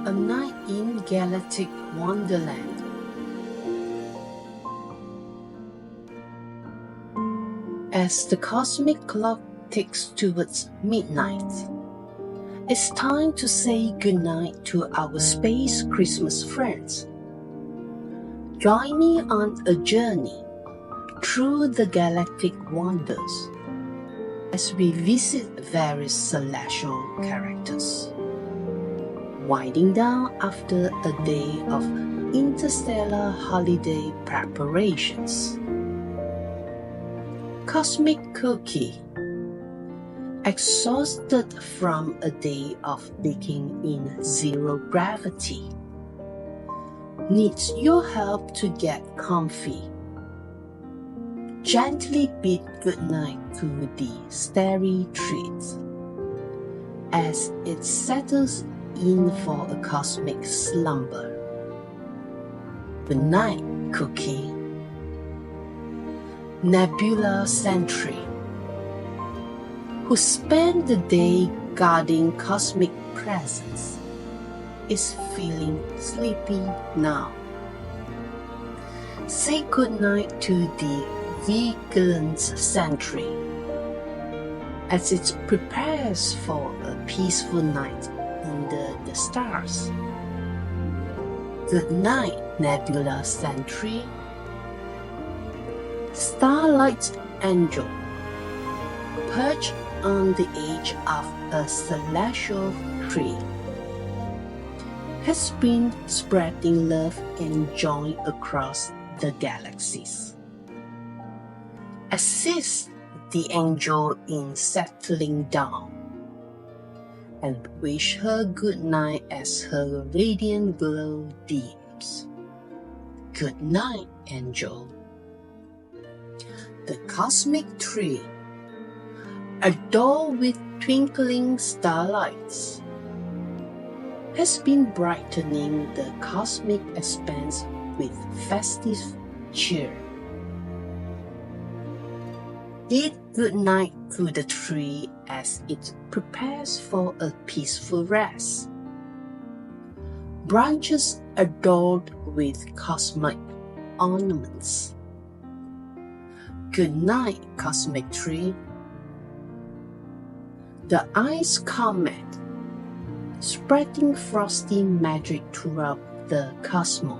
A Night in Galactic Wonderland. As the cosmic clock ticks towards midnight, it's time to say goodnight to our space Christmas friends. Join me on a journey through the galactic wonders as we visit various celestial characters, winding down after a day of interstellar holiday preparations. Cosmic Cookie, exhausted from a day of baking in zero gravity, needs your help to get comfy. Gently bid goodnight to the starry treat as it settles in for a cosmic slumber. Good night, Cookie. Nebula Sentry, who spent the day guarding cosmic presence, is feeling sleepy now. Say goodnight to the Vigilance Sentry as it prepares for a peaceful night under the stars. Good night, Nebula Sentry. Starlight Angel, perched on the edge of a celestial tree, has been spreading love and joy across the galaxies. Assist the angel in settling down and wish her good night as her radiant glow dims. Good night, angel. The cosmic tree, adorned with twinkling starlights, has been brightening the cosmic expanse with festive cheer. Bid good night to the tree as it prepares for a peaceful rest. Branches adorned with cosmic ornaments. Good night, Cosmic Tree. The Ice Comet, spreading frosty magic throughout the cosmos,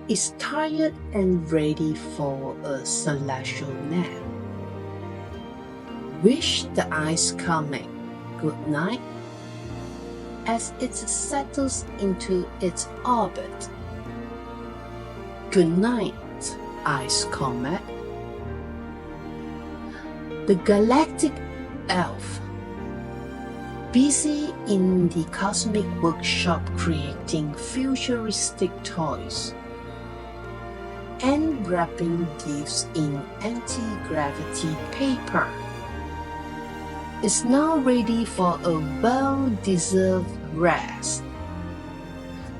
is tired and ready for a celestial nap. Wish the Ice Comet good night as it settles into its orbit. Good night, Ice Comet. The Galactic Elf, busy in the cosmic workshop creating futuristic toys and wrapping gifts in anti-gravity paper, is now ready for a well-deserved rest.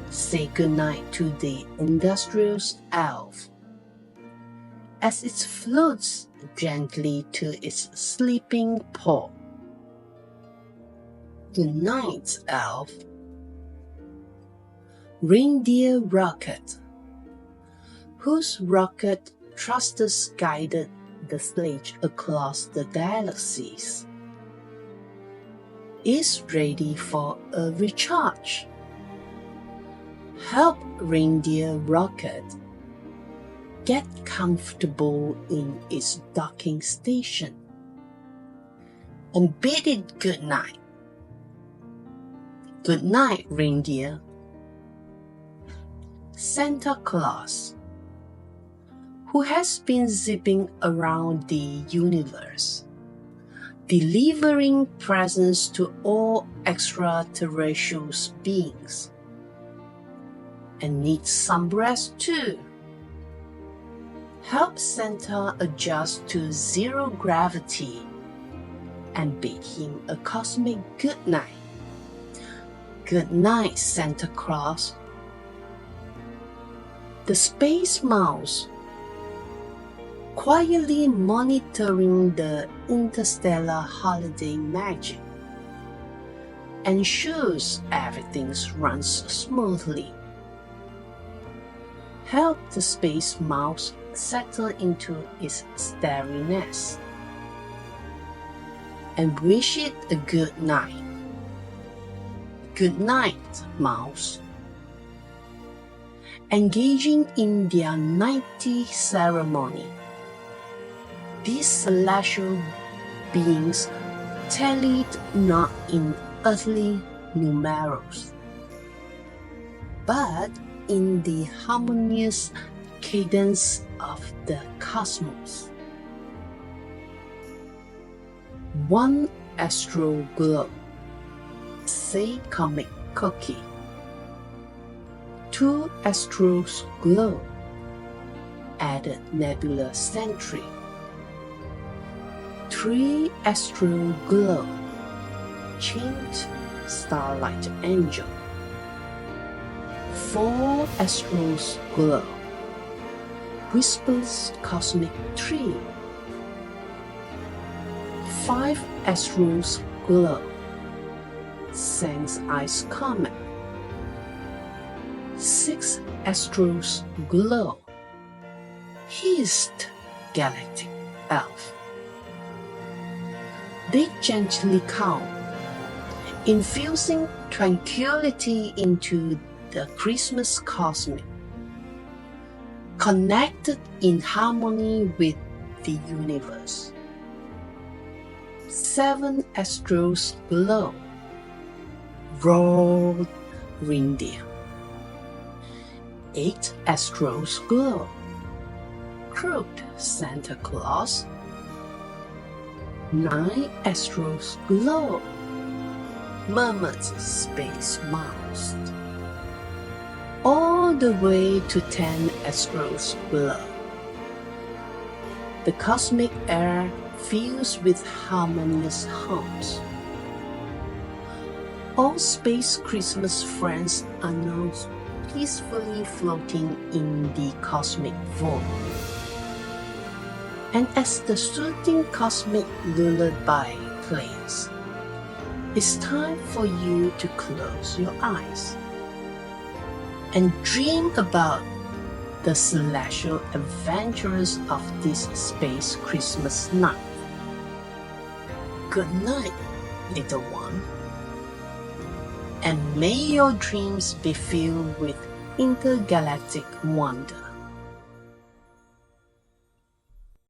Say goodnight to the industrious elf as it floats gently to its sleeping pod. Good night, elf. Reindeer Rocket, whose rocket thrusters guided the sledge across the galaxies, is ready for a recharge. Help Reindeer Rocket get comfortable in its docking station and bid it good night. Good night, reindeer. Santa Claus, who has been zipping around the universe, delivering presents to all extraterrestrial beings, and needs some rest too. Help Santa adjust to zero gravity and bid him a cosmic good night. Good night, Santa Claus. The Space Mouse, quietly monitoring the interstellar holiday magic, ensures everything runs smoothly. Help the space mouse settle into its starry nest, and wish it a good night. Good night, mouse. Engaging in their nightly ceremony, these celestial beings tallied not in earthly numerals, but in the harmonious cadence of the cosmos. One astral glow, say comic cookie. Two astral glow, added nebula sentry. Three astral glow, chinked starlight angel. Four astral glow, whispers cosmic tree. Five astral glow, sings ice comet. Six astral glow, hissed galactic elf. They gently calm, infusing tranquility into the Christmas cosmic, connected in harmony with the universe. Seven astral glow, roared reindeer. Eight astral glow, croaked Santa Claus. Nine astral glow, murmured Space Mouse. All the way to 10 astral glow. The cosmic air fills with harmonious hums. All space Christmas friends are now peacefully floating in the cosmic void. And as the soothing cosmic lullaby plays, it's time for you to close your eyes and dream about the celestial adventures of this space Christmas night. Good night, little one, and may your dreams be filled with intergalactic wonder.